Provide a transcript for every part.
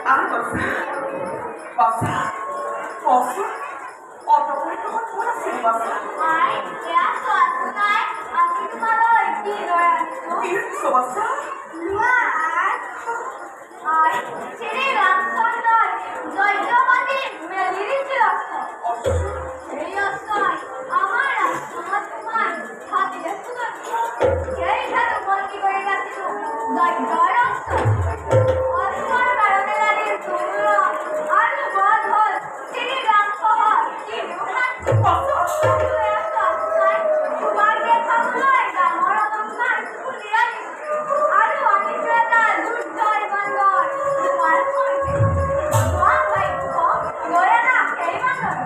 আর বাচ্চা বাচ্চা অত করে তখন তোমার ছিল বাচ্চা আমি তোমার কি বাচ্চা আর ছেড়ে রামচন্দ্র জয়জবাদী মেলিরিচ রক্ত সেই রাস্তায় আমার রাস্তা তোমার হাতে সেই ধারু বন্দী করে রাখছিল জয় রক্ত অস্ত্র কারণে লাগে তোমরা আরো বধ হল ছেড়ে রাম সহজ কি রোহান তোমার দেখা নয় রামর অবস্থান খুলিয়া আরো অনেক লুট বন্দর তোমার ভাই দয়া না এই বন্দর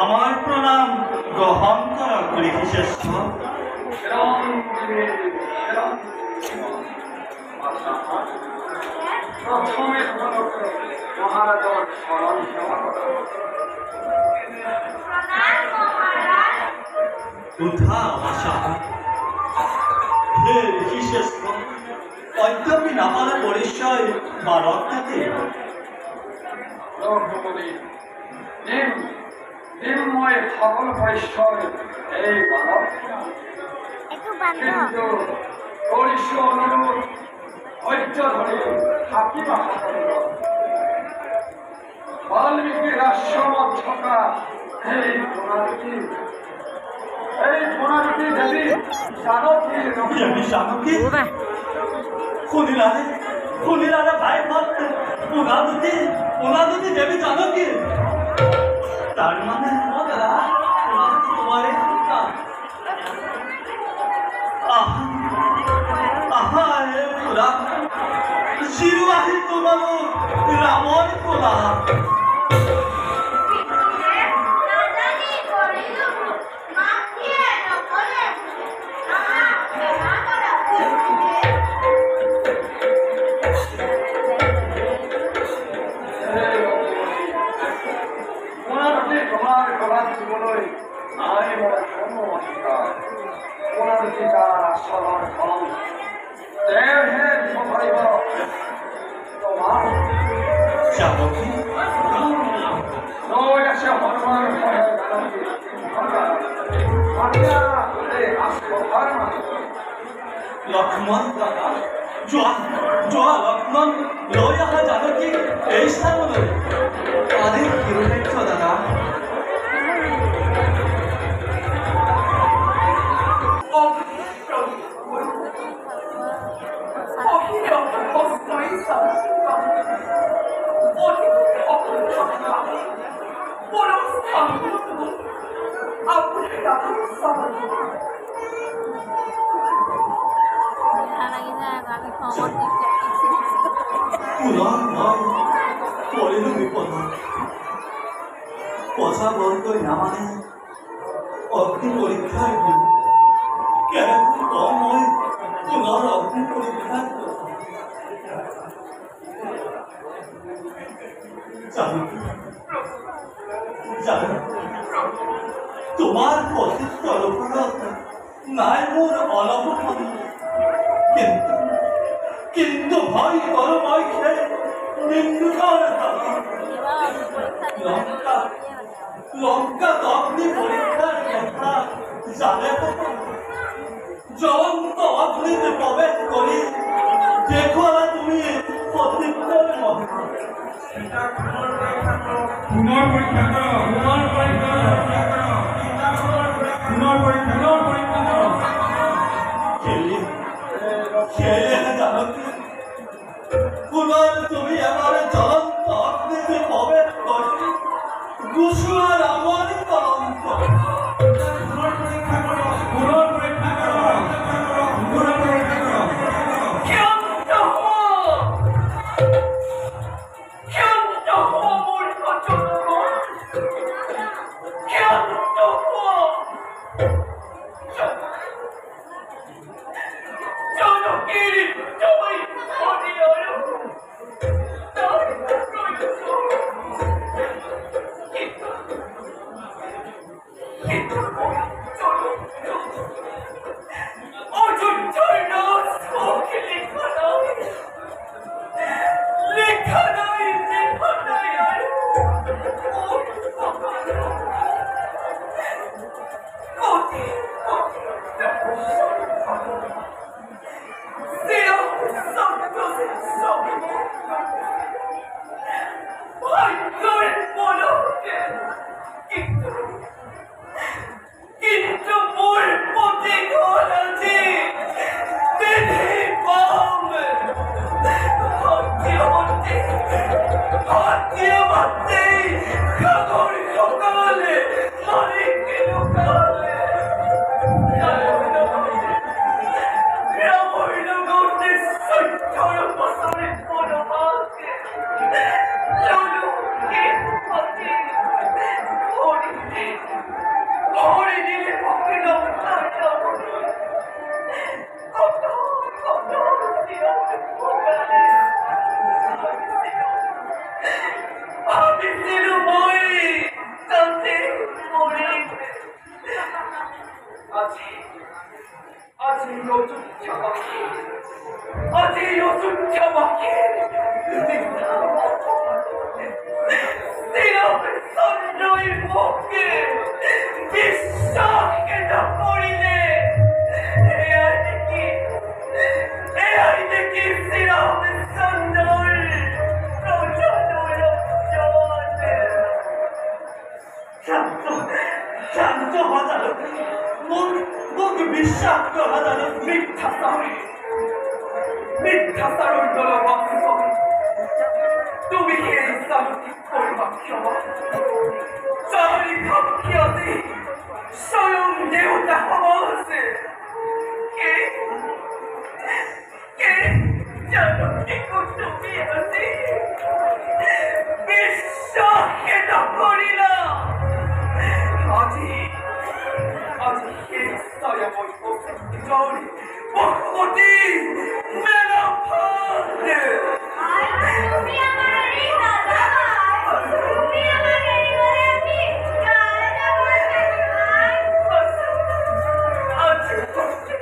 আমার প্রণাম। গ্রহণ কর গৃহীশ্রেষ্ঠ। প্রথমে তোমাকে মহারাজার স্মরণ সেবা করা। প্রণাম মহারাজ। উঠা আশা হে ঋষিশ্রেষ্ঠ, অদ্যাপি নাপালে পরিচয় বা রক্ষাতে নিম্নয় সকল পরিচয় এই বালক, কিন্তু পরিচয় অনুরোধ ধৈর্য ধরে থাকিবা বাল্মীকির আশ্রমত থকা এই প্রণালী দেবী জানকী শুনিলানে ভাই ভক্ত উনাদুতি দেবী জানকী, তার মানে তোমারে আহা হে পুরা শিরুয়াহি তোমালো রামন কোলা নাজানি করিল মাখিয়ে নকলে আমরা ক্ষমা করা। তোমার গলা দিবলৈ আই মোৰ কোনো অধিকাৰ তোমাৰ অধিকাৰ আচৰণ হল তেওঁহে দিব পাৰিব। তোমাৰ জানকী লৈ আছে হনুমান লক্ষ্মণ যোৱা লক্ষ্মণ লৈ অহা জানকী এই স্থানলৈ। আৰে কিৰুক্ষেত্ৰ দাদা, পুনৰ মই পৰিলো বিপদ। পচা বৰকৈ নামানে অগ্নি পৰীক্ষাৰ দিন কেনেকৈ কওঁ মই পুনৰ অগ্নি পৰীক্ষাৰ তোমাৰ পতিত্বৰ ওপৰত নাই মোৰ অলপমান, কিন্তু ভয় কৰো মই লঙ্কা অগ্নি পৰীক্ষাৰ কথা জানে জ্বলন্ত অগ্নিতে প্ৰবেশ কৰি দেখো না তুমি প্ৰতিজ্ঞাৰ মতো পুনৰ পৰীক্ষা খেলে জানো পুনর তুমি এবার জ্বলন্ত অগ্নিতে প্রবেশ করি গুসুয়ার আমার কলঙ্ক Holy আজি অযোধ্যা বাকি চন্দ্রই মুখে বিশ্বাসকে নকরিলে এয়াই দেখি শ্রীরামচন্দ্রর শান্ত হাজার মুখ বিশ্বাস করা জানো মিথ্যাচারণ দলবংশ তুমি এই সামুদ্রিক পরিবাক্যমা চারি ভক্ষিয়তে স্বয়ং দেবতা হবসে কে জানো কি তুমি আছে বিশ্বাসকে নকরিলা আজি সেই স্বয়ং জড়ি ভগবতী মেলা ফাঁদে তুমি আমার এই দাদা তুমি আমাকে এই বলে আমি কারে যাব আজি করতে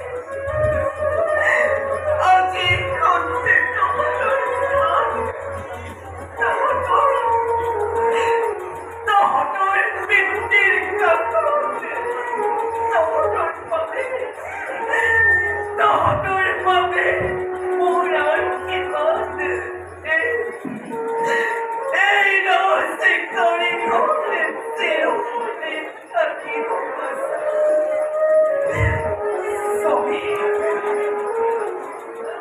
তোর বৃত্তির কাছে তোর পাবে মোরার কি বাদে এই রসে করি ঘরে সেরোপে থাকি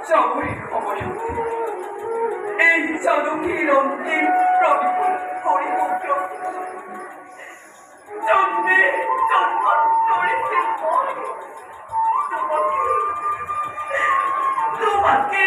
সবই খবর এই চালুকির অন্তিম প্রবিপন করিব জন্মে জন্মান্তরে তোমাকে